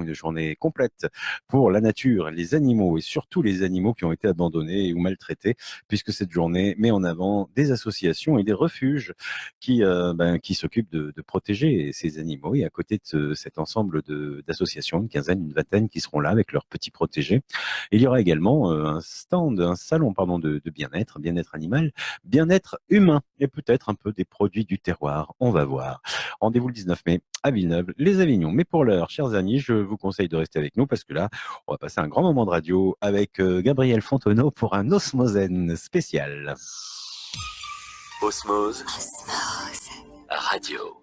association, une journée complète pour la nature, les animaux et surtout les animaux qui ont été abandonnés ou maltraités, puisque cette journée met en avant des associations et des refuges qui s'occupent de protéger ces animaux. Et à côté de cet ensemble d'associations, une quinzaine, une vingtaine qui seront là avec leurs petits protégés. Il y aura également un salon de bien-être animal, bien-être humain et peut-être un peu des produits du terroir. On va voir. Rendez-vous le 19 mai à Villeneuve, les Avignons. Mais pour l'heure, chers amis, je vous conseille de rester avec nous parce que là, on va passer un grand moment de radio avec Gabriel Fontenot pour un Osmosène spécial. Osmose Radio.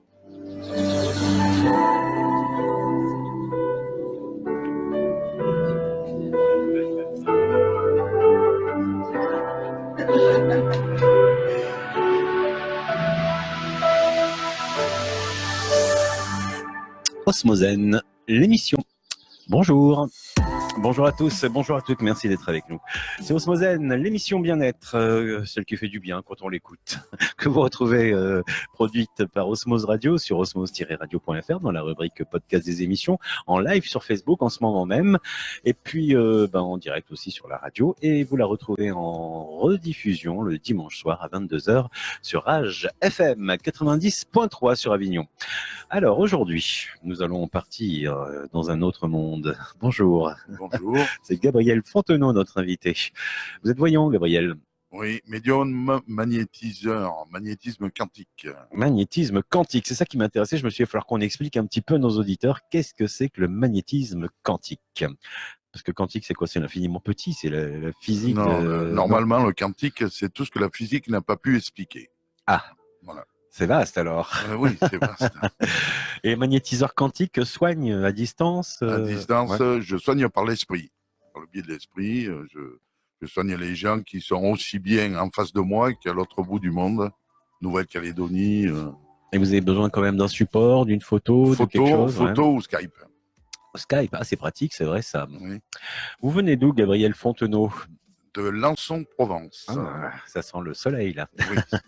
Osmosène, l'émission. Bonjour. Bonjour à tous, bonjour à toutes, merci d'être avec nous. C'est Osmosène, l'émission bien-être, celle qui fait du bien quand on l'écoute, que vous retrouvez produite par Osmose Radio sur osmose-radio.fr dans la rubrique podcast des émissions, en live sur Facebook en ce moment même, et puis en direct aussi sur la radio, et vous la retrouvez en rediffusion le dimanche soir à 22h sur Rage FM 90.3 sur Avignon. Alors aujourd'hui, nous allons partir dans un autre monde. Bonjour. Bonjour. C'est Gabriel Fontenot, notre invité. Vous êtes voyant, Gabriel? Oui, médium magnétiseur, magnétisme quantique. Magnétisme quantique, c'est ça qui m'intéressait. Je me suis dit, il va falloir qu'on explique un petit peu à nos auditeurs qu'est-ce que c'est que le magnétisme quantique. Parce que quantique, c'est quoi? C'est l'infiniment petit, c'est la physique. Non, normalement, le quantique, c'est tout ce que la physique n'a pas pu expliquer. Ah, voilà. C'est vaste alors. Oui, c'est vaste. Et magnétiseur quantique soigne à distance À distance, ouais. Je soigne par l'esprit. Par le biais de l'esprit, je soigne les gens qui sont aussi bien en face de moi qu'à l'autre bout du monde, Nouvelle-Calédonie. Et vous avez besoin quand même d'un support, d'une photo, de quelque chose? Photo ou Skype. Skype, ah, c'est pratique, c'est vrai ça. Oui. Vous venez d'où, Gabriel Fontenot? De Lançon, Provence. Ah, ça sent le soleil là. Oui. Ça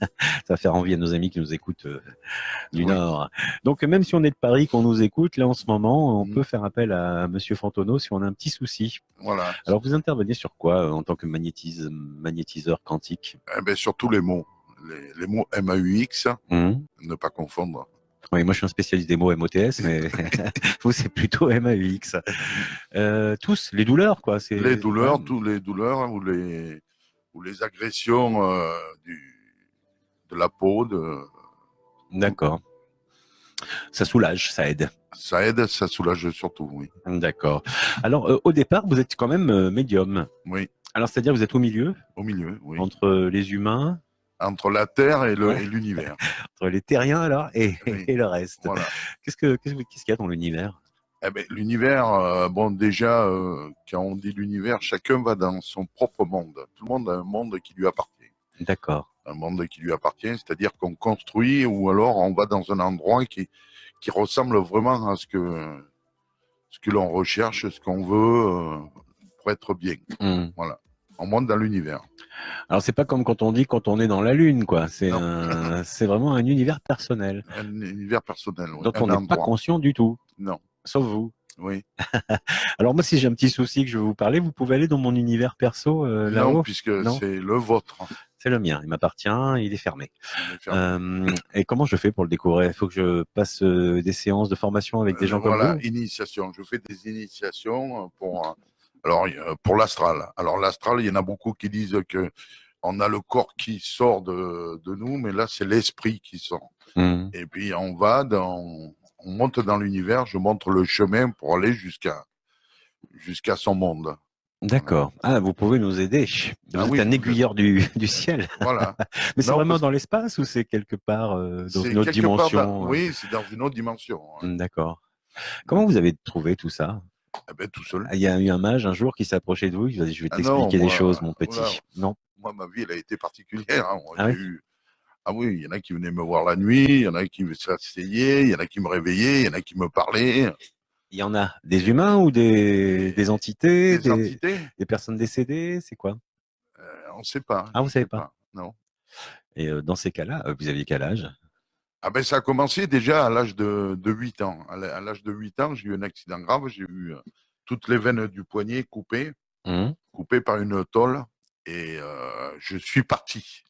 va faire envie à nos amis qui nous écoutent du Nord. Donc même si on est de Paris, qu'on nous écoute, là en ce moment, on peut faire appel à Monsieur Fontenot si on a un petit souci. Voilà. Alors vous intervenez sur quoi en tant que magnétiseur quantique? Eh ben, sur tous les mots. Les mots MAUX, ne pas confondre. Oui, moi je suis un spécialiste des mots MOTS, mais vous c'est plutôt MAUX. Tous, les douleurs quoi. Les douleurs, tous les douleurs ou les agressions de la peau. D'accord. Ça soulage, ça aide. Ça aide, ça soulage surtout, oui. D'accord. Alors au départ, vous êtes quand même médium. Oui. Alors c'est-à-dire vous êtes au milieu? Au milieu, oui. Entre les humains? Entre la Terre et l'univers. Entre les terriens alors et le reste. Voilà. Qu'est-ce qu'il y a dans l'univers? Eh ben, l'univers, déjà, quand on dit l'univers, chacun va dans son propre monde. Tout le monde a un monde qui lui appartient. D'accord. Un monde qui lui appartient, c'est-à-dire qu'on construit ou alors on va dans un endroit qui ressemble vraiment à ce que l'on recherche, ce qu'on veut pour être bien. Voilà. On monte dans l'univers. Alors c'est pas comme quand on dit quand on est dans la lune, quoi. C'est vraiment un univers personnel. Un univers personnel, oui. Dont on n'est pas conscient du tout. Non. Sauf vous. Oui. Alors moi, si j'ai un petit souci que je veux vous parler, vous pouvez aller dans mon univers perso là-haut? Non, puisque c'est le vôtre. C'est le mien, il m'appartient, il est fermé. Et comment je fais pour le découvrir? Il faut que je passe des séances de formation avec des gens comme vous? Voilà, initiation. Je fais des initiations pour l'astral. Alors l'astral, il y en a beaucoup qui disent que on a le corps qui sort de nous, mais là c'est l'esprit qui sort. Et puis on monte dans l'univers, je montre le chemin pour aller jusqu'à son monde. D'accord. Ah, vous pouvez nous aider. Vous êtes un aiguilleur du ciel. Voilà. Mais c'est vraiment dans l'espace ou c'est quelque part dans une autre dimension? Oui, c'est dans une autre dimension. D'accord. Comment vous avez trouvé tout ça? Eh ben, tout seul. Il y a eu un mage un jour qui s'est approché de vous, il a dit, je vais t'expliquer des choses, mon petit. Non. Moi, ma vie, elle a été particulière. Ah oui, il y en a qui venaient me voir la nuit, il y en a qui s'asseyaient, il y en a qui me réveillaient, il y en a qui me parlaient. Il y en a des humains ou des entités, entités, des personnes décédées, c'est quoi? On ne sait pas. Ah, vous ne savez pas? Non. Et dans ces cas-là, vous aviez quel âge? Ah ben, ça a commencé déjà à l'âge de 8 ans. À l'âge de 8 ans, j'ai eu un accident grave. J'ai eu toutes les veines du poignet coupées, Hum. coupées par une tôle. Et je suis parti.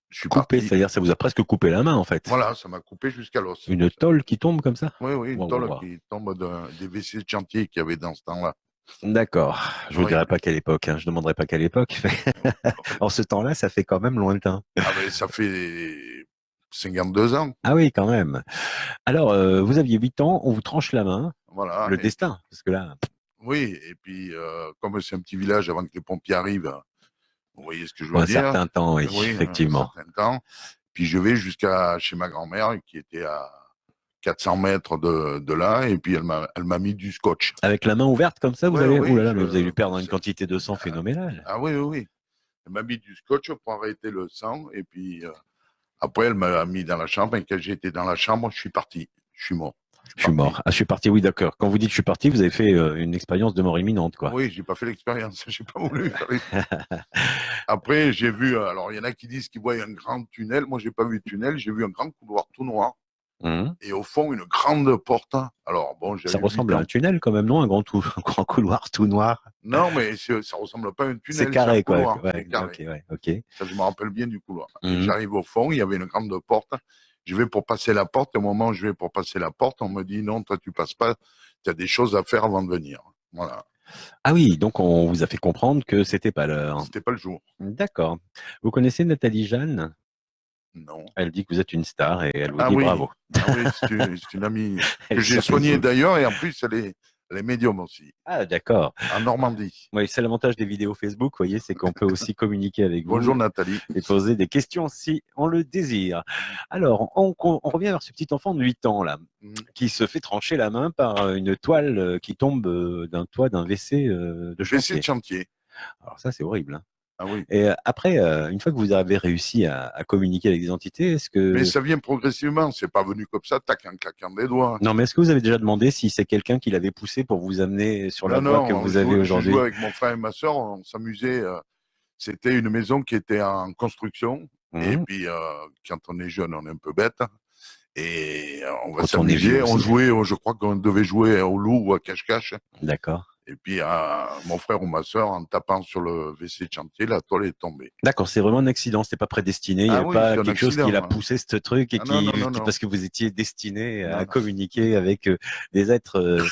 Je suis Coupé, parti. c'est-à-dire ça vous a presque coupé la main en fait. Voilà, ça m'a coupé jusqu'à l'os. Une tôle qui tombe comme ça? Oui, oui, une Waouh, waouh, tôle waouh. qui tombe des WC de chantier qu'il y avait dans ce temps-là. D'accord. Je vous Oui. dirai pas quelle époque, hein. Je demanderai pas quelle époque. En ce temps-là, ça fait quand même lointain. Ah ben, ça fait 52 ans. Ah oui, quand même. Alors, vous aviez 8 ans, on vous tranche la main. Voilà. Le Et puis, destin, parce que là, oui, et puis comme c'est un petit village avant que les pompiers arrivent, vous voyez ce que je pour veux un dire? certain temps, oui, Oui, un effectivement. certain temps. Puis je vais jusqu'à chez ma grand-mère qui était à 400 mètres de là, et puis elle m'a mis du scotch. Avec la main ouverte comme ça, vous Oui, allez. Ouh oui, là là, mais vous avez dû perdre une quantité de sang phénoménale. ah oui, oui, oui. Elle m'a mis du scotch pour arrêter le sang, et puis après elle m'a mis dans la chambre, et quand j'étais dans la chambre, je suis parti. Je suis mort. Je suis Je suis parti. mort. Ah, je suis parti, oui, d'accord. Quand vous dites je suis parti, vous avez fait une expérience de mort imminente, quoi. Oui, j'ai pas fait l'expérience, j'ai pas voulu. Après, j'ai vu, alors il y en a qui disent qu'ils voient un grand tunnel. Moi, j'ai pas vu de tunnel, j'ai vu un grand couloir tout noir. Mhm. Et au fond, une grande porte. Alors, bon, Ça j'avais 8 ressemble à un ans. tunnel quand même, non? Un grand couloir tout noir. Non, mais ça ressemble pas à un C'est tunnel, c'est un carré, quoi. couloir, c'est Ouais, ok, carré. ouais, ok. Ça, je me rappelle bien du couloir. Et Mhm. j'arrive au fond, il y avait une grande porte. Je vais pour passer la porte. Et au moment où je vais pour passer la porte, on me dit non, toi, tu passes pas. Tu as des choses à faire avant de venir. Voilà. Ah oui, donc on vous a fait comprendre que c'était pas l'heure. C'était pas le jour. D'accord. Vous connaissez Nathalie Jeanne? Non. Elle dit que vous êtes une star et elle vous Ah dit oui. bravo. Ah oui, c'est une amie Elle que est j'ai sur soignée Facebook. d'ailleurs. Et en plus, elle est médium aussi. Ah, d'accord. En Normandie. Oui, c'est l'avantage des vidéos Facebook, vous voyez, c'est qu'on peut aussi communiquer avec vous Bonjour Nathalie. et poser des questions si on le désire. Alors, on revient vers ce petit enfant de 8 ans, là, Mm. qui se fait trancher la main par une toile qui tombe d'un toit d'un WC de WC de chantier. chantier. Alors ça, c'est horrible, hein. Ah oui. Et après, une fois que vous avez réussi à communiquer avec des entités, est-ce Mais que... ça vient progressivement. C'est pas venu comme ça, tac, en claquant des doigts. Non, mais est-ce que vous avez déjà demandé si c'est quelqu'un qui l'avait poussé pour vous amener sur la Non, voie que non, vous avez je jouais aujourd'hui? avec mon frère et ma soeur, on s'amusait. C'était une maison qui était en construction. Et Mhm. puis, quand on est jeune, on est un peu bête. Et on va Quand on est vieux s'amuser. On aussi. jouait, je crois qu'on devait jouer au loup ou à cache-cache. D'accord. Et puis, mon frère ou ma soeur, en tapant sur le WC de chantier, la toile est tombée. D'accord, c'est vraiment un accident, c'était pas prédestiné, il n'y Ah avait oui, pas c'est un quelque chose qui l'a accident, hein. poussé ce truc et Ah non, non, non, non. parce que vous étiez destiné à Non, non. communiquer avec des êtres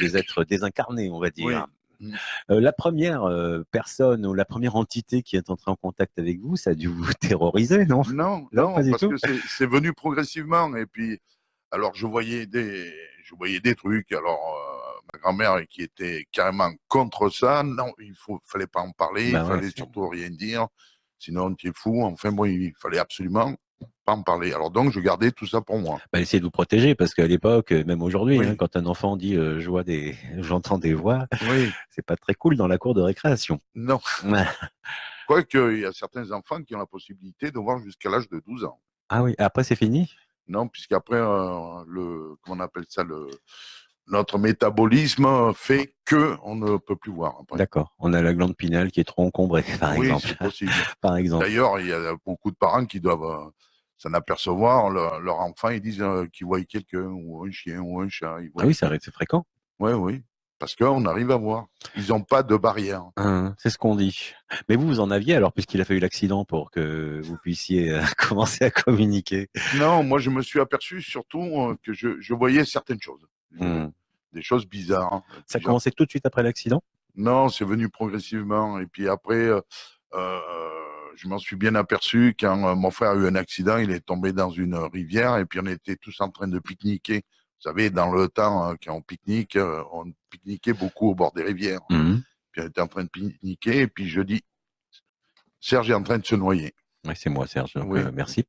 des êtres désincarnés, on va dire. Oui. Mm. La première personne ou la première entité qui est entrée en contact avec vous, ça a dû vous terroriser, non? Non, Non, pas non, du parce tout. que c'est venu progressivement. Et puis, alors, je voyais des trucs. Alors, ma grand-mère qui était carrément contre ça, non, fallait pas en parler, il Ben ouais, fallait surtout rien dire, sinon tu es fou. Enfin, moi, il fallait absolument pas en parler. Alors donc, je gardais tout ça pour moi. bah, essayez de vous protéger parce qu'à l'époque, même aujourd'hui, hein, Oui, quand un enfant dit j'entends des voix, oui, c'est pas très cool dans la cour de récréation. non. Quoique, il y a certains enfants qui ont la possibilité de voir jusqu'à l'âge de 12 ans. Ah oui, après c'est fini? Non, puisqu'après, comment on appelle ça, notre métabolisme fait que on ne peut plus voir après. D'accord. On a la glande pinale qui est trop encombrée, par Oui, exemple. c'est possible. Par exemple. D'ailleurs, il y a beaucoup de parents qui doivent s'en apercevoir. Leur enfant, ils disent qu'ils voient quelqu'un, ou un chien, ou un chat. Ils voient Ah oui, que... c'est fréquent. Oui, oui. Parce qu'on arrive à voir. Ils n'ont pas de barrière. Hein, c'est ce qu'on dit. Mais vous en aviez alors, puisqu'il a fallu l'accident pour que vous puissiez commencer à communiquer. Non, moi, je me suis aperçu surtout que je voyais certaines choses. Hmm. Des choses bizarres, hein. Ça a Puis commencé tout de suite après l'accident? non, c'est venu progressivement. Et puis après, euh, je m'en suis bien aperçu quand mon frère a eu un accident, il est tombé dans une rivière et puis on était tous en train de pique-niquer. Vous savez, dans le temps, quand on pique-niquait beaucoup au bord des rivières. Mhm. Puis on était en train de pique-niquer et puis je dis, Serge est en train de se noyer. Ouais, c'est moi, Serge. Donc, Oui. merci.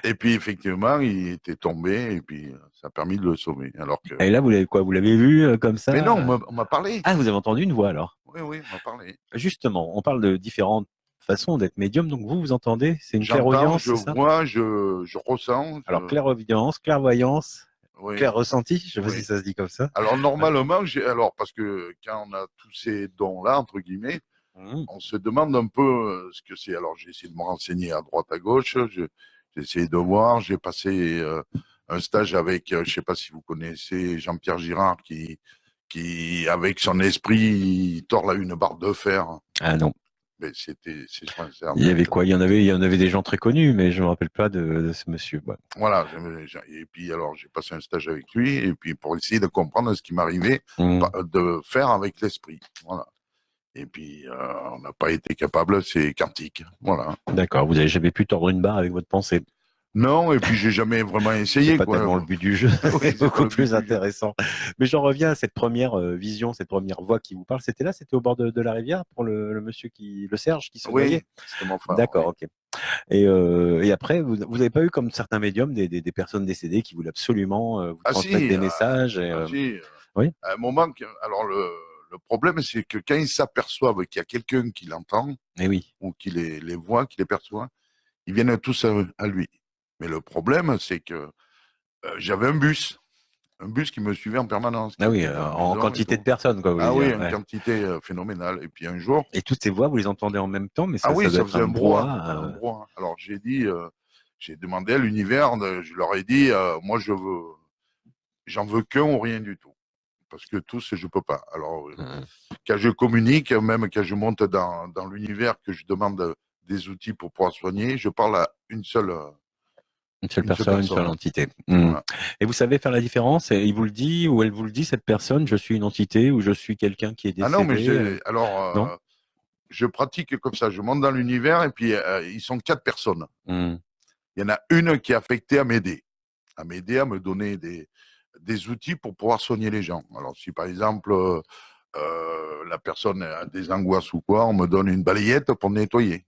Et puis effectivement, il était tombé et puis ça a permis de le sauver. Alors que, Et là, vous l'avez quoi? Vous l'avez vu comme mais non, ça? on m'a parlé. Ah, vous avez entendu une voix alors? Oui, oui, on m'a parlé. Justement, on parle de différentes façons d'être médium. Donc vous entendez? C'est une J'entends, clairaudience, je c'est ça? vois, je ressens. Alors clairaudience, clairvoyance, Oui, clair ressenti. Je sais pas si oui. ça se dit comme ça. Alors normalement, parce que quand on a tous ces dons-là, entre guillemets, Mhm. on se demande un peu ce que c'est. Alors j'ai essayé de me renseigner à droite, à gauche. J'ai essayé de voir. J'ai passé un stage avec, je ne sais pas si vous connaissez Jean-Pierre Girard, qui, avec son esprit, il tord là une barre de fer. Ah non. Mais c'était, je pense, c'est un Il y avait mec. quoi? Il y en avait des gens très connus, mais je me rappelle pas de ce monsieur. Ouais. Voilà. Et puis, alors, j'ai passé un stage avec lui, et puis pour essayer de comprendre ce qui m'arrivait de faire avec l'esprit. Voilà. Et puis, on n'a pas été capable, c'est quantique. Voilà. D'accord. Vous avez jamais pu tordre une barre avec votre pensée. Non, et puis j'ai jamais vraiment C'est essayé, pas quoi. tellement le but du jeu. Oui, C'est c'est pas beaucoup le but plus du jeu. intéressant. Mais j'en reviens à cette première vision, cette première voix qui vous parle. C'était là, c'était au bord de la rivière pour le monsieur le Serge qui se Oui, noyait. c'était mon frère. D'accord, Oui. ok. Et après, vous avez pas eu comme certains médiums des personnes décédées qui voulaient absolument vous Ah transmettre si, des messages si. Oui, À un moment, alors le problème, c'est que quand ils s'aperçoivent qu'il y a quelqu'un qui l'entend et oui. ou qui les voit, qui les perçoit, ils viennent tous à lui. Mais le problème, c'est que j'avais un bus qui me suivait en permanence, qui Ah oui, était dans la en maison et quantité de tout. personnes, quoi, vous voulez Ah oui, dire. une Ouais. quantité phénoménale. Et puis un jour, Et toutes ces voix, vous les entendez en même temps, mais ah ça oui, doit ça être faisait un un brouhaha, brouhaha. un brouhaha. Alors j'ai demandé à l'univers, je leur ai dit, moi j'en veux qu'un ou rien du tout, parce que tous je peux pas. Alors Euh, quand je communique, même quand je monte dans l'univers, que je demande des outils pour pouvoir soigner, je parle à Une seule une seule personne, une seule personne. entité. Voilà. Et vous savez faire la différence? Et il vous le dit ou elle vous le dit, cette personne, je suis une entité ou je suis quelqu'un qui est Ah non, mais décédé? Non? je pratique comme ça. Je monte dans l'univers et puis ils sont 4 personnes. Hmm. Il y en a une qui est affectée à m'aider, à me donner des outils pour pouvoir soigner les gens. Alors, si par exemple, la personne a des angoisses ou quoi, on me donne une balayette pour nettoyer.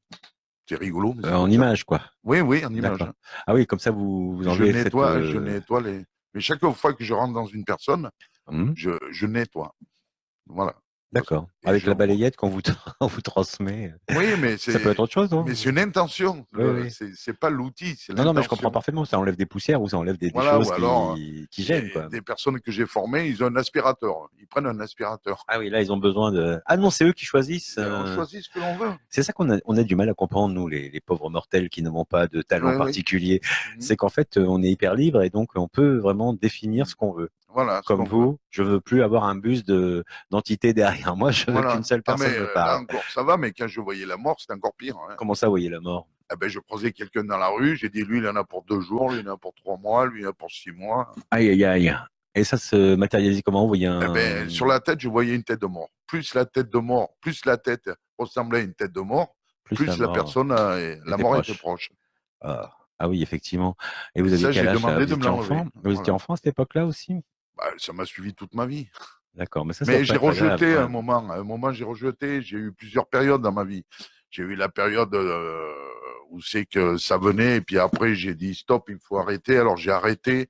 C'est rigolo, mais c'est En comme ça. image, quoi. Oui, oui, en image. D'accord. Ah oui, comme ça, vous Je enlevez cette. nettoie, je nettoie les. Mais chaque fois que je rentre dans une personne, Hmm. je nettoie. Voilà. D'accord. Et Avec je la vois. balayette qu'on vous, on vous transmet. Oui, mais Ça peut être autre chose, mais non? c'est une intention. Oui, oui. C'est pas l'outil, c'est Non, non, mais je comprends l'intention. parfaitement. Ça enlève des poussières ou ça enlève des Voilà, choses ou alors, qui il y gênent, a quoi. des personnes que j'ai formées, ils ont un aspirateur. Ils prennent un aspirateur. Ah oui, là, ils ont besoin de. Ah non, c'est eux qui choisissent. On choisit ce que l'on veut. C'est ça qu'on a du mal à comprendre, nous, les pauvres mortels qui n'ont pas de talent Oui, oui. particulier. Mhm. C'est qu'en fait, on est hyper libre et donc on peut vraiment définir ce qu'on veut. Voilà, ce Comme qu'on veut. vous, je veux plus avoir un bus d'entité derrière moi, je veux qu'une Voilà. seule Ah, mais personne me là parle. encore, ça va, mais quand je voyais la mort, c'était encore pire. Hein. Comment ça, vous voyez la mort? Eh ben, je croisais quelqu'un dans la rue, j'ai dit, lui, il en a pour 2 jours, lui, il en a pour 3 mois, lui, il en a pour 6 mois. Aïe, aïe, aïe. Et ça se matérialise comment? Vous voyez Eh ben, sur la tête, je voyais une tête de mort. Plus la tête de mort, plus la tête ressemblait à une tête de mort, plus la plus la mort personne, la était mort était proche. proche. Ah, ah oui, effectivement. Et Et vous aviez ça, quel j'ai âge là? demandé Vous de me étiez l'enlever. enfant? Vous étiez Voilà. enfant à cette époque-là aussi? Bah, ça m'a suivi toute ma vie. D'accord, mais ça doit Mais pas j'ai être agréable rejeté quand à un même. moment. À un moment, j'ai rejeté. J'ai eu plusieurs périodes dans ma vie. J'ai eu la période où c'est que ça venait, et puis après, j'ai dit stop, il faut arrêter. Alors j'ai arrêté,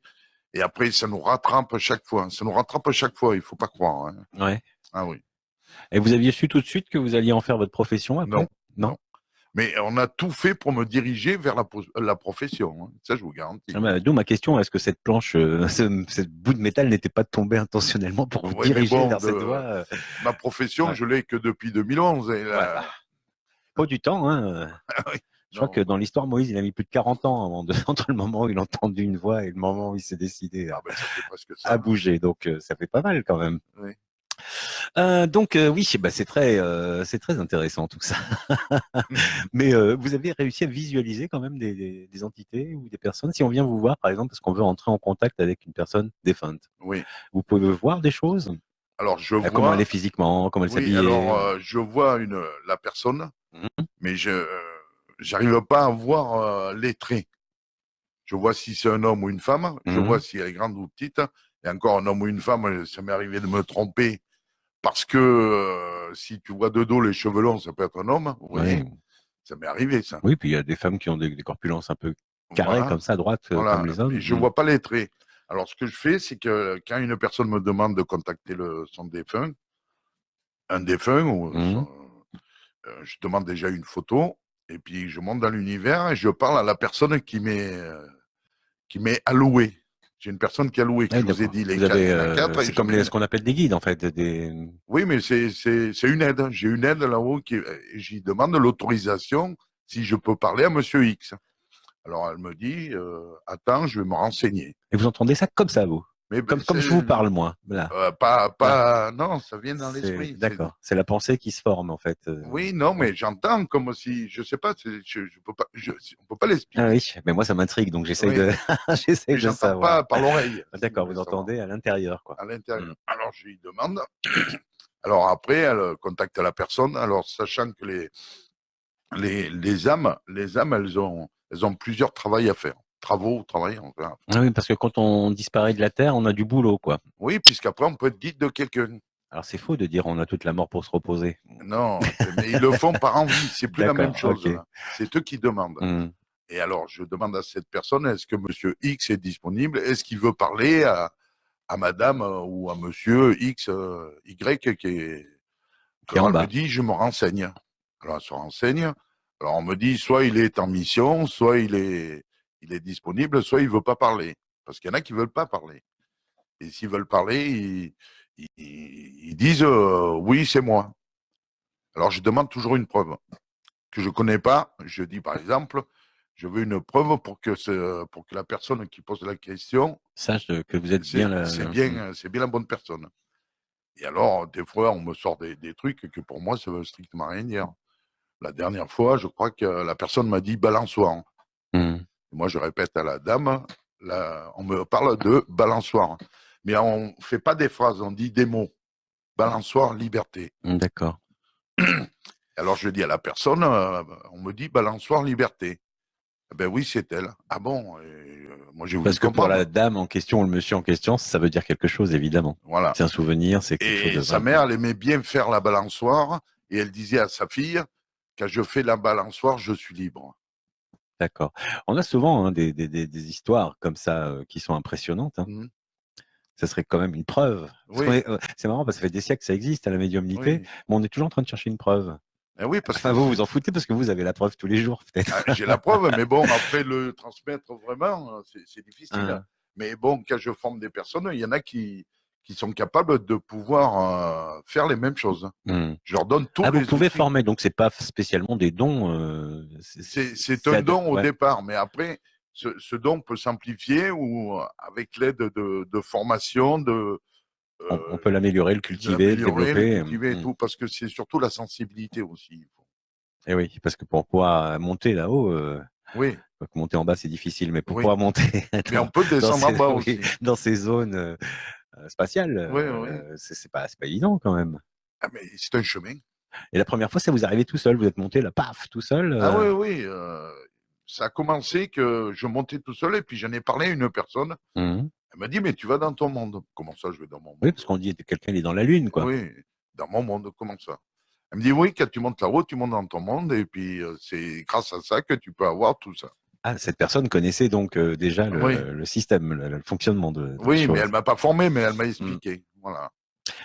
et après, ça nous rattrape chaque fois. Ça nous rattrape chaque fois. Il faut pas croire. Hein. Ouais. Ah oui. Et vous aviez su tout de suite que vous alliez en faire votre profession Non, après? Non? non. Mais on a tout fait pour me diriger vers la profession. Hein. Ça, je vous Ah garantis. bah, d'où ma question, est-ce que cette planche, cette bout de métal n'était pas tombée intentionnellement pour vous Oui, mais diriger bon, vers cette voie? ma profession, Ouais, je l'ai que depuis 2011. Et ouais, bah, pas du temps, hein. oui, Je crois que non. dans l'histoire, Moïse, il a mis plus de 40 ans entre le moment où il a entendu une voix et le moment où il s'est décidé Ah ben, ça fait presque à ça. Hein. bouger. Donc, ça fait pas mal quand même. Oui. Donc, oui, bah, c'est très intéressant tout ça. Mais vous avez réussi à visualiser quand même des entités ou des personnes. Si on vient vous voir, par exemple, parce qu'on veut entrer en contact avec une personne défunte, Oui. vous pouvez voir des choses? Alors, je Comment elle est vois, physiquement, comment elle oui, s'habillait. alors, je vois la personne, Mhm. mais j'arrive pas à voir les traits. Je vois si c'est un homme ou une femme, je vois Mhm. si elle est grande ou petite, et encore un homme ou une femme, ça m'est arrivé de me tromper, parce que si tu vois de dos les cheveux longs, ça peut être un homme, vous Ouais. voyez, ça m'est arrivé, ça. Oui, puis il y a des femmes qui ont des corpulences un peu carrées Voilà, comme ça à droite, comme voilà, les mais hommes. je vois pas les traits. Alors, ce que je fais, c'est que quand une personne me demande de contacter son défunt, un défunt, Mhm. je demande déjà une photo, et puis je monte dans l'univers et je parle à la personne qui m'est allouée. J'ai une personne qui est allouée, que Ouais, je vous ai d'accord. dit, Vous il avez, y en a quatre, et c'est comme ce qu'on appelle des guides en fait, oui, mais c'est une aide. J'ai une aide là-haut et j'y demande l'autorisation si je peux parler à Monsieur X. Alors elle me dit, attends, je vais me renseigner. Et vous entendez ça comme ça, vous? Mais Comme je vous parle, moi. Là. Là. non, ça vient dans C'est l'esprit. d'accord. C'est la pensée qui se forme, en fait. Oui, non, Ouais. mais j'entends comme si, je sais pas, je peux pas, on peut pas Ah l'expliquer. oui, mais moi, ça m'intrigue, donc j'essaye Oui, de, j'essaye mais de j'entends pas savoir. par l'oreille, si vous D'accord, voulez vous savoir, entendez à l'intérieur, quoi. à l'intérieur. Hmm. Alors je lui demande. Alors après, elle contacte la personne. Alors sachant que les âmes, elles ont plusieurs travails à faire. Travail, enfin. Ah oui, parce que quand on disparaît de la Terre, on a du boulot, quoi. Oui, puisqu'après, on peut être guide de quelqu'un. Alors c'est faux de dire on a toute la mort pour se reposer. Non, mais ils le font par envie. C'est plus la même D'accord, chose, ok. là. C'est eux qui demandent. Hmm. Et alors, je demande à cette personne, est-ce que monsieur X est disponible? Est-ce qu'il veut parler à madame ou à monsieur X, Y qui est. Qui est Alors, en elle me bas. dit, je me renseigne. Alors, elle se renseigne. Alors, on me dit, soit il est en mission, soit il est disponible, soit il veut pas parler. Parce qu'il y en a qui veulent pas parler. Et s'ils veulent parler, ils disent, oui, c'est moi. Alors, je demande toujours une preuve que je connais pas. Je dis, par exemple, je veux une preuve pour que la personne qui pose la question, Sache que vous êtes bien là. Hmm. c'est bien la bonne personne. Et alors, des fois, on me sort des trucs que pour moi, ça veut strictement rien dire. La dernière fois, je crois que la personne m'a dit balançoire. Hmm. Moi, je répète à la dame, on me parle de balançoire. Mais on ne fait pas des phrases, on dit des mots. Balançoire, liberté. D'accord. Alors, je dis à la personne, on me dit balançoire, liberté. Eh ben oui, c'est elle. Ah bon? Moi, j'ai voulu Parce que pour la comprendre. dame en question ou le monsieur en question, ça veut dire quelque chose, évidemment. Voilà. C'est un souvenir, c'est quelque chose Et de sa vrai. mère, elle aimait bien faire la balançoire et elle disait à sa fille, quand je fais la balançoire, je suis libre. D'accord. On a souvent hein, des histoires comme ça qui sont impressionnantes. Hein. Mhm. Ça serait quand même une preuve. Oui, C'est marrant parce que ça fait des siècles que ça existe à la médiumnité, oui. mais on est toujours en train de chercher une preuve. Oui, parce Enfin, que vous vous en foutez parce que vous avez la preuve tous les jours, peut-être. j'ai la preuve, mais bon, après le transmettre vraiment, c'est difficile. Hein. Mais bon, quand je forme des personnes, il y en a qui sont capables de pouvoir faire les mêmes choses. Hmm. Je leur donne tous Ah, vous les pouvez outils. former, donc c'est pas spécialement des dons. C'est un don au Ouais. départ, mais après, ce don peut s'amplifier ou avec l'aide de formation, On peut l'améliorer, le de cultiver, le l'améliorer, le développer. cultiver et tout, parce que c'est surtout la sensibilité aussi. Et oui, parce que pour pouvoir monter là-haut, Oui, monter en bas c'est difficile, mais pour oui. pouvoir monter Mais on peut dans descendre en ces, bas oui, aussi. dans ces zones spatiales, Oui, oui. c'est pas évident quand même. Ah, mais c'est un chemin. Et la première fois, ça vous arrivait tout seul, vous êtes monté là, paf, tout seul. Ah oui, oui. Ça a commencé que je montais tout seul et puis j'en ai parlé à une personne. Mhm. Elle m'a dit, mais tu vas dans ton monde. Comment ça, je vais dans mon Oui, monde? parce qu'on dit que quelqu'un il est dans la lune, quoi. Oui, dans mon monde, comment ça? Elle me dit, oui, quand tu montes là-haut, tu montes dans ton monde et puis c'est grâce à ça que tu peux avoir tout ça. Ah, cette personne connaissait donc déjà Oui, le système, le fonctionnement de la oui, mais elle chose. m'a pas formé, mais elle m'a Mhm. expliqué. Voilà.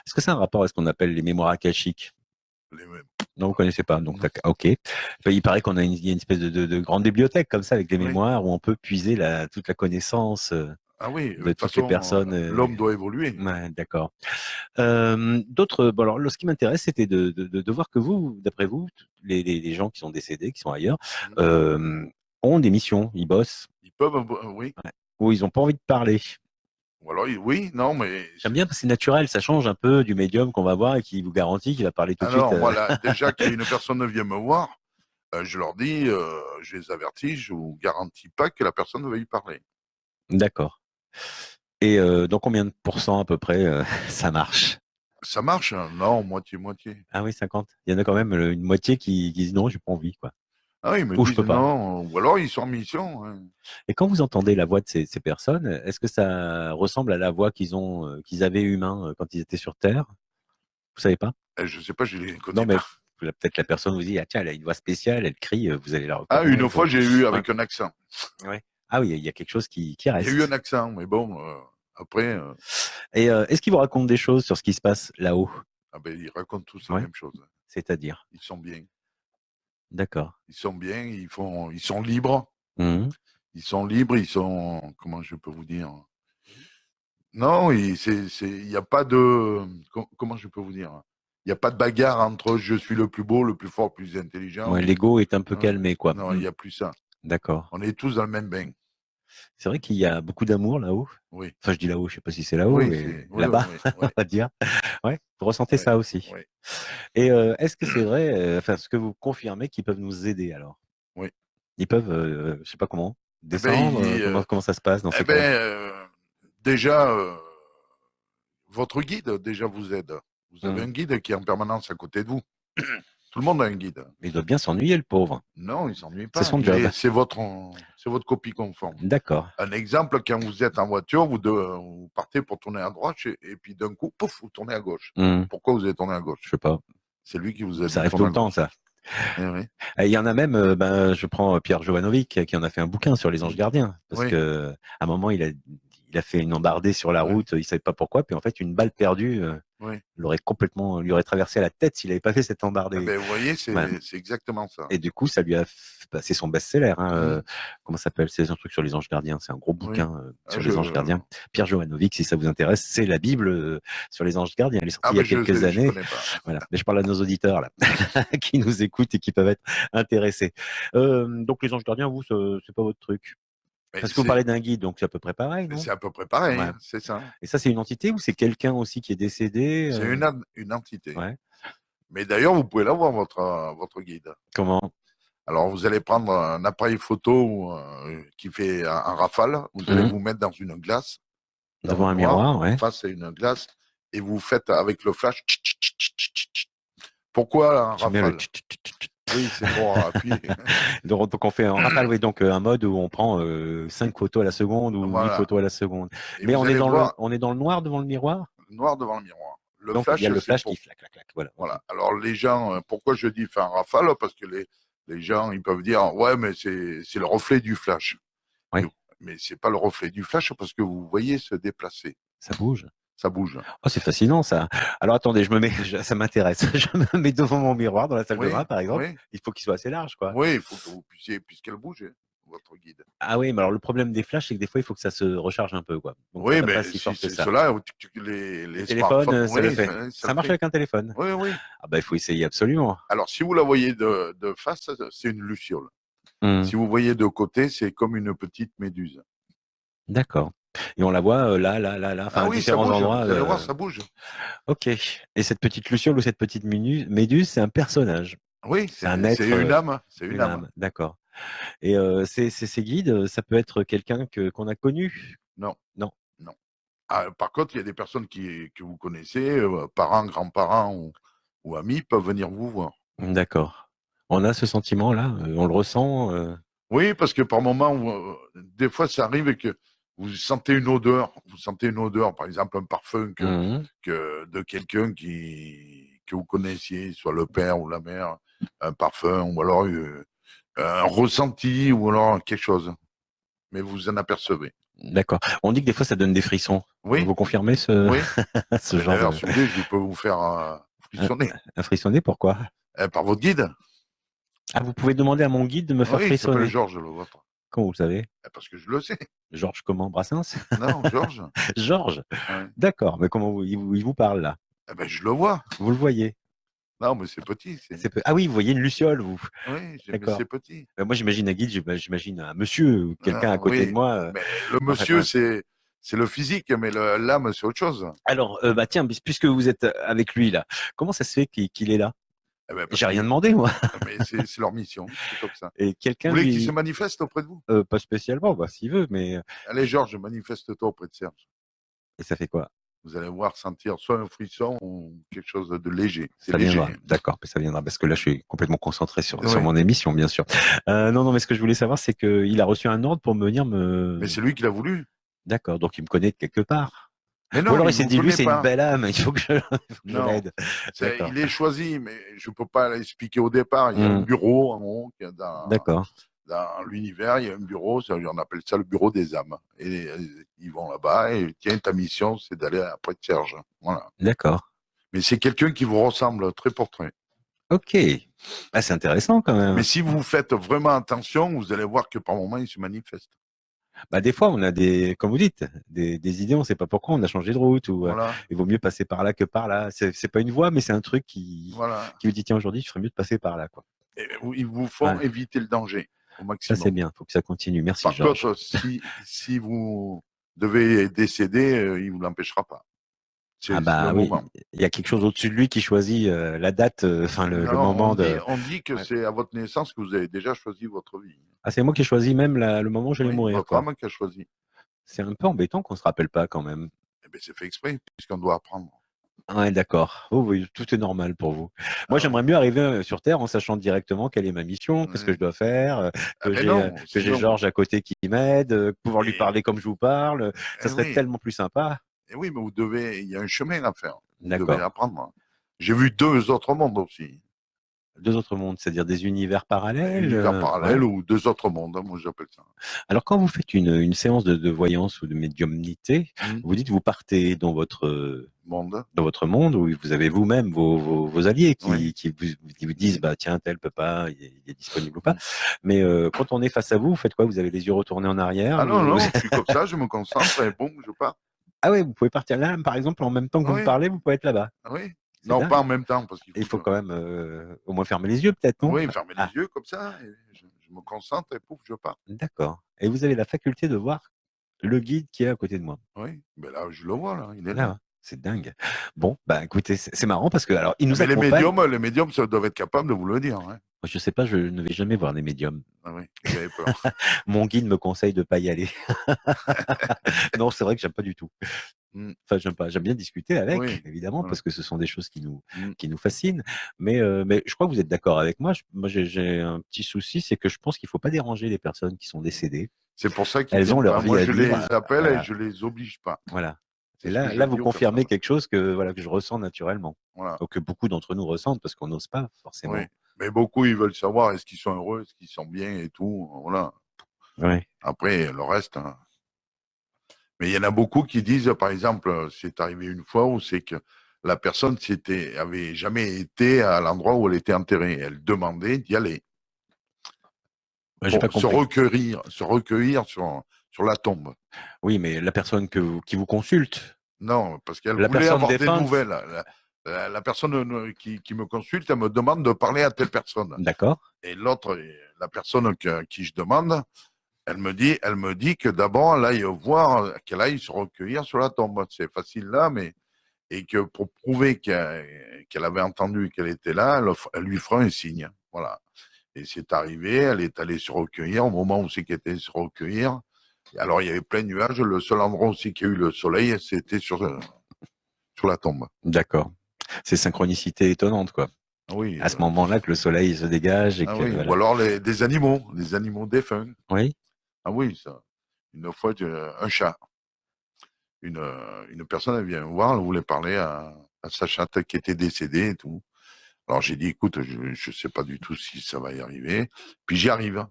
Est-ce que c'est un rapport à ce qu'on appelle les mémoires akashiques? Les- Non, vous connaissez pas. Donc, Non. ok. Enfin, il paraît il y a une espèce de grande bibliothèque comme ça avec des Oui. mémoires où on peut puiser toute la connaissance Ah oui, de de toute toutes les façon, personnes. l'homme doit évoluer. Ouais, d'accord. D'autres. Bon, alors, ce qui m'intéresse, c'était de voir que vous, d'après vous, les gens qui sont décédés, qui sont ailleurs, Mhm. euh, ont des missions, ils bossent, Ils peuvent, oui. ouais, où ils n'ont pas envie de parler. Ou alors, oui, non, mais. J'aime bien parce que c'est naturel, ça change un peu du médium qu'on va voir et qui vous garantit qu'il va parler tout de suite. Alors, moi, là, déjà qu'une personne vient me voir, je leur dis, je les avertis, je vous garantis pas que la personne va y parler. D'accord. Et dans combien de pourcents à peu près ça marche? Ça marche, hein? Non, moitié-moitié. Ah oui, 50. Il y en a quand même une moitié qui dit non, j'ai pas envie, quoi. Ah, ils me Ou je disent peux pas. non, ou alors ils sont en mission, hein. Et quand vous entendez la voix de ces personnes, est-ce que ça ressemble à la voix qu'ils avaient humain quand ils étaient sur Terre? Vous savez pas? Je sais pas, je les Non, connais mais pas. peut-être la personne vous dit, ah tiens, elle a une voix spéciale, elle crie, vous allez la Ah, une reconnaître. fois, j'ai eu Ouais. avec un accent. Ouais. Ah oui, il y a quelque chose qui Il y a eu un reste. accent, mais bon, après, Et est-ce qu'ils vous racontent des choses sur ce qui se passe là-haut? ah ben, ils racontent tous la Ouais. même chose. C'est-à-dire? Ils sont bien. D'accord. Ils sont bien, ils sont libres. Mhm. Ils sont libres, ils sont, comment je peux vous dire? Non, il y a pas de, comment je peux vous dire? Il n'y a pas de bagarre entre je suis le plus beau, le plus fort, le plus intelligent. Ouais, l'ego est un peu Non, calmé, quoi. non, il Mm. n'y a plus ça. D'accord. On est tous dans le même bain. C'est vrai qu'il y a beaucoup d'amour là-haut. Oui, Enfin, je dis là-haut, je sais pas si c'est là-haut, oui, mais oui, oui, là-bas, oui, oui, on va dire. Ouais, vous ressentez oui, ça aussi. oui, Et est-ce que c'est vrai, enfin, ce que vous confirmez qu'ils peuvent nous aider alors? oui. Ils peuvent, je sais pas comment, Eh ben, descendre, comment ça se passe dans eh ces ben, cas-là? déjà, votre guide déjà vous aide. Vous avez Mmh. un guide qui est en permanence à côté de vous. Tout le monde a un guide. Il doit bien s'ennuyer le pauvre. Non, il s'ennuie C'est pas. son job. C'est votre copie conforme. D'accord. Un exemple, quand vous êtes en voiture, vous partez pour tourner à droite et puis d'un coup, pouf, vous tournez à gauche. Mmh. Pourquoi vous avez tourné à Je gauche? sais pas. C'est lui qui vous a Ça dit de arrive tout tourner le à temps, gauche. ça. Eh oui. Et il y en a même, ben, je prends Pierre Jovanovic qui en a fait un bouquin sur les anges gardiens parce Oui, que à un moment il a fait une embardée sur la oui, route, il savait pas pourquoi, puis en fait une balle perdue oui. lui aurait traversé la tête s'il avait pas fait cette Eh embardée. ben, vous voyez, Voilà. c'est exactement ça. Et du coup, ça lui a, c'est son best-seller. Hein, Mhm. comment ça s'appelle? C'est un truc sur les anges gardiens. C'est un gros Oui. bouquin Ah, sur les anges gardiens. Pierre Jovanovic, si ça vous intéresse, c'est la Bible sur les anges gardiens. Elle est sortie il y a ben quelques je années. connais pas. Voilà. Mais je parle à nos auditeurs là, qui nous écoutent et qui peuvent être intéressés. Donc les anges gardiens, vous, c'est pas votre truc. Mais Parce que vous parlez d'un guide, donc c'est à peu près pareil, non? c'est à peu près pareil, Ouais. hein, c'est ça. Et ça, c'est une entité ou c'est quelqu'un aussi qui est décédé C'est une entité. Ouais. Mais d'ailleurs, vous pouvez l'avoir, votre guide. Comment? Alors, vous allez prendre un appareil photo qui fait un rafale. Vous allez Mmh. vous mettre dans une glace, dans le Devant un noir. miroir, En ouais. face, c'est une glace. Et vous faites avec le flash. Pourquoi un J'aime bien le rafale? Oui, c'est pour appuyer. donc on fait en rafale, oui, donc un mode où on prend 5 photos à la seconde ou 8 Voilà. photos à la seconde. Et Mais vous allez voir on est dans le noir devant le miroir, noir devant le miroir. Le donc il y a flash, le c'est flash qui pour. clac, clac, clac. Voilà. Ok. Voilà. Alors, les gens, pourquoi je dis faire un rafale? Parce que les gens, ils peuvent dire, ouais, mais c'est le reflet du flash. Ouais, Mais c'est pas le reflet du flash parce que vous voyez se déplacer. ça bouge. Ça bouge. Oh, c'est fascinant ça. Alors attendez, ça m'intéresse. Je me mets devant mon miroir dans la salle de Oui, bain, par exemple. oui, Il faut qu'il soit assez large, quoi. oui, il faut que vous puissiez, puisqu'elle bouge, votre guide. Ah oui, mais alors le problème des flashs, c'est que des fois, il faut que ça se recharge un peu, quoi. Donc ça Oui, va pas mais si si fort que c'est ça. cela, Les les téléphones, smartphones, ça le oui, fait. ça Ça le marche fait. avec un téléphone. Oui, oui. Ah bah il faut essayer absolument. Alors, si vous la voyez de face, c'est une luciole. Hmm. Si vous voyez de côté, c'est comme une petite méduse. D'accord. Et on la voit là, enfin Ah à oui, ça différents bouge. endroits. Vous allez voir, ça bouge. Ok. Et cette petite luciole ou cette petite méduse, c'est un personnage. Oui, C'est un c'est être, une âme. C'est une une âme. âme. D'accord. Et ces guides, ça peut être quelqu'un qu'on a connu. Non, Non. non. Ah, par contre, il y a des personnes que vous connaissez, parents, grands-parents ou amis, peuvent venir vous voir. D'accord. On a ce sentiment-là, on le ressent. Oui, parce que par moment, des fois, ça arrive que vous sentez une odeur. Vous sentez une odeur, par exemple, un parfum Mhm. de quelqu'un que vous connaissiez, soit le père ou la mère, un parfum, ou alors un ressenti, ou alors quelque chose. Mais vous en apercevez. D'accord. On dit que des fois, ça donne des frissons. Oui, Vous confirmez ce, oui. Ah ce ben, genre d'ailleurs, de si vous voulez, je peux vous faire un, frissonner. un frissonner? Pourquoi? Par votre guide. Ah, vous pouvez demander à mon guide de me faire Oui, il s'appelle frissonner. Georges, le vôtre. Comment vous le savez? Parce que je le sais. Georges comment? Brassens? Non, Georges. Georges? Ouais. D'accord. Mais comment il vous parle là? Eh ben, je le vois. Vous le voyez? Non, mais c'est petit. Ah oui, vous voyez une luciole, vous. Oui, mais c'est D'accord. petit. Moi, j'imagine un guide, j'imagine un monsieur ou quelqu'un à côté de Oui, moi. mais le En fait, monsieur, ouais. c'est le physique, mais l'âme, c'est autre chose. Alors, bah tiens, puisque vous êtes avec lui là, comment ça se fait qu'il est là? Eh ben, parce J'ai rien que demandé, moi. mais c'est leur mission, c'est comme ça. Et Vous quelqu'un voulez qu'il se lui, manifeste auprès de vous? pas spécialement, bah, s'il veut, mais Allez, Georges, manifeste-toi auprès de Serge. et ça fait quoi? Vous allez voir sentir soit un frisson ou quelque chose de léger. C'est Ça léger. viendra, d'accord, ça viendra parce que là, je suis complètement concentré sur Oui, mon émission, bien sûr. Non, non, mais ce que je voulais savoir, c'est qu'il a reçu un ordre pour venir mais me. c'est lui qui l'a voulu. D'accord, donc il me connaît de quelque part. Mais Ou non, alors il il s'est vous dit, lui, connaît c'est une pas. belle âme, il faut que je Non, l'aide. il D'accord. est choisi, mais je peux pas l'expliquer au départ. Il y a un Hmm, bureau en haut d'accord, dans l'univers, il y a un bureau, on appelle ça le bureau des âmes. Et ils vont là-bas et tiens, ta mission, c'est d'aller après Serge. Voilà. d'accord. Mais c'est quelqu'un qui vous ressemble trait pour trait. Ok. Ah, c'est intéressant quand Mais même. si vous faites vraiment attention, vous allez voir que par moment, il se manifeste. Bah, des fois, on a comme vous dites, des idées, on ne sait pas pourquoi, on a changé de route ou Voilà, il vaut mieux passer par là que par là. C'est pas une voie, mais c'est un truc voilà. qui vous dit, tiens, aujourd'hui, il ferait mieux de passer par là, quoi. Et ils vous font Ouais. éviter le danger. au Ça, c'est maximum. bien. Il faut que ça continue. Merci, Par Georges. contre, si vous devez décéder, il ne vous l'empêchera pas. Ah C'est le bah oui, moment. il y a quelque chose au-dessus de lui qui choisit la date, enfin le Non, moment de. on dit que Ouais. c'est à votre naissance que vous avez déjà choisi votre vie. Ah, c'est moi qui ai choisi même le moment où j'allais Oui, mourir, votre quoi. âme qui a choisi. C'est un peu embêtant qu'on se rappelle pas quand même. Eh bien, c'est fait exprès, puisqu'on doit apprendre. Ouais, d'accord. Oh oui, tout est normal pour vous. Moi, Ah oui. j'aimerais mieux arriver sur Terre en sachant directement quelle est ma mission, qu'est-ce que je Oui. dois faire, Ah ben non, que j'ai sinon. Georges à côté qui m'aide, pouvoir lui Et, parler comme je vous parle. Ça eh serait oui, tellement plus sympa. oui, mais vous devez, il y a un chemin à faire. Vous devez D'accord. apprendre. J'ai vu 2 autres mondes aussi. Deux autres mondes, c'est-à-dire des univers parallèles. Univers Ouais. parallèles ou 2 autres mondes, hein, moi j'appelle ça. Alors, quand vous faites une séance de voyance ou de médiumnité, Hmm. vous dites vous partez Monde. dans votre monde où vous avez vous-même vos alliés Oui. qui vous disent bah tiens tel peut pas il est disponible ou pas, Hmm. mais quand on est face à vous, vous faites quoi? Vous avez les yeux retournés en arrière? Ah non, non, je suis comme ça, je me concentre et boum, je pars. Ah ouais, vous pouvez partir là par exemple en même temps que vous me Oui, parlez, vous pouvez être là-bas. oui. C'est Non, pas dingue. en même temps, parce qu'il Il faut faut que. quand même au moins fermer les yeux peut-être, non? Oui, fermer les Ah, yeux comme ça, et je me concentre et pouf, je pars. d'accord. Et vous avez la faculté de voir le guide qui est à côté de moi. Oui, mais là, je le vois, là, il est Là, là. hein, c'est dingue. Bon, bah écoutez, c'est marrant parce que alors il Ah, nous mais accompagne. les médiums, ça doivent être capables de vous le dire. Hein. Je sais pas, je ne vais jamais voir des médiums. Ah oui, vous avez peur. Mon guide me conseille de pas y aller. Non, c'est vrai que j'aime pas du tout. Hmm. Enfin, j'aime pas. J'aime bien discuter avec, Oui, évidemment, voilà. parce que ce sont des choses Hmm. qui nous fascinent. Mais je crois que vous êtes d'accord avec moi. Moi, j'ai un petit souci, c'est que je pense qu'il faut pas déranger les personnes qui sont décédées. C'est pour ça qu'ils Elles ont viennent leur pas. vie Moi, à je vivre. les appelle et Voilà, je les oblige pas. voilà. C'est Et ce que je là, vous dis aux confirmez personnes. quelque chose que voilà que je ressens naturellement, Voilà. ou que beaucoup d'entre nous ressentent parce qu'on n'ose pas Oui. forcément. Mais beaucoup, ils veulent savoir est-ce qu'ils sont heureux, est-ce qu'ils sont bien et tout. Voilà. Ouais. Après, le reste. Hein. Mais il y en a beaucoup qui disent, par exemple, c'est arrivé une fois où c'est que la personne avait jamais été à l'endroit où elle était enterrée. Elle demandait d'y aller Ouais, j'ai pas pour compris. se recueillir sur la tombe. Oui, mais la personne qui vous consulte, Non, parce qu'elle la voulait personne avoir des défunte, nouvelles. La personne qui me consulte, elle me demande de parler à telle personne. d'accord. Et l'autre, la personne qui je demande, elle me dit que d'abord, elle aille voir, qu'elle aille se recueillir sur la tombe. C'est facile là, mais et que pour prouver qu'elle avait entendu et qu'elle était là, elle lui fera un signe. Voilà. Et c'est arrivé, elle est allée se recueillir au moment où c'est qu'elle était se recueillir. Alors, il y avait plein de nuages. Le seul endroit aussi qui a eu le soleil, c'était sur la tombe. D'accord. C'est synchronicité étonnante, quoi. Ah oui, À ce moment-là, que le soleil se dégage et ah que oui. Ou voilà. alors des animaux défunts. Oui. Ah oui, ça. Une fois, un chat. Une personne, elle vient me voir, elle voulait parler à sa chatte qui était décédée et tout. Alors j'ai dit, écoute, je ne sais pas du tout si ça va y arriver. Puis j'y arrive.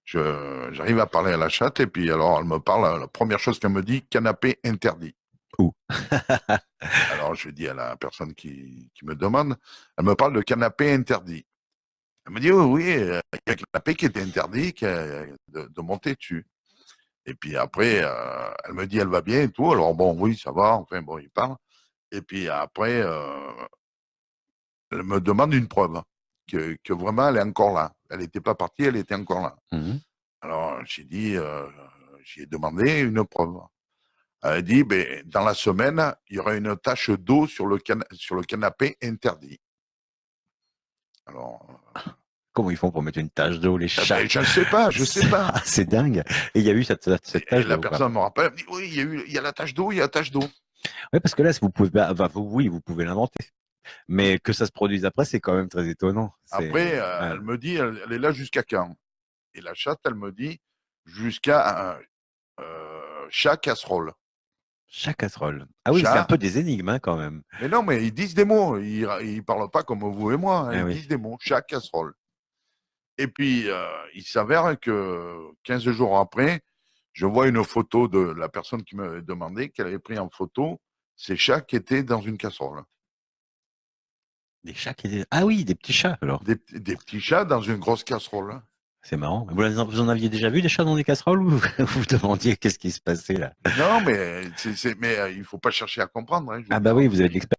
J'arrive à parler à la chatte et puis alors elle me parle, la première chose qu'elle me dit, canapé interdit. Ouh. Alors je dis à la personne qui me demande, elle me parle de canapé interdit. Elle me dit, oui, oui, il y a un canapé qui était interdit de monter dessus. Et puis après, elle me dit, elle va bien et tout. Alors bon, oui, ça va. Enfin bon, il parle. Et puis après, elle me demande une preuve que vraiment elle est encore là. Elle n'était pas partie, elle était encore là. Mhm. Alors j'ai dit, j'ai demandé une preuve. Elle a dit, ben, dans la semaine, il y aura une tache d'eau sur sur le canapé interdit. Alors, Comment ils font pour mettre une tache d'eau, les eh chats? ben, je ne sais pas, je sais pas. C'est dingue. Et il y a eu cette Et tache la d'eau, quoi. personne me rappelle, elle me dit, oui, il y a la tache d'eau, il y a la tache d'eau. Oui, parce que là, vous pouvez, enfin, oui, vous pouvez l'inventer. Hein. Mais que ça se produise après, c'est quand même très étonnant. Après, C'est ouais. elle me dit, elle est là jusqu'à quand? Et la chatte, elle me dit, jusqu'à chat casserole. Chat casserole. Ah oui, c'est un Chat. peu des énigmes, hein, quand même. Mais non, mais ils disent des mots. Ils parlent pas comme vous et moi. Hein. Ah Ils oui. disent des mots. Chat casserole. Et puis, il s'avère que 15 jours après, je vois une photo de la personne qui me demandait qu'elle avait pris en photo ces chats qui étaient dans une casserole. Des chats ah oui, des petits chats, alors. Des petits chats dans une grosse casserole. C'est marrant. Vous en aviez déjà vu des chats dans des casseroles ou vous vous demandiez qu'est-ce qui se passait là? Non, mais, mais il faut pas chercher à comprendre. Hein, je veux Ah bah dire. oui, vous avez de l'expérience.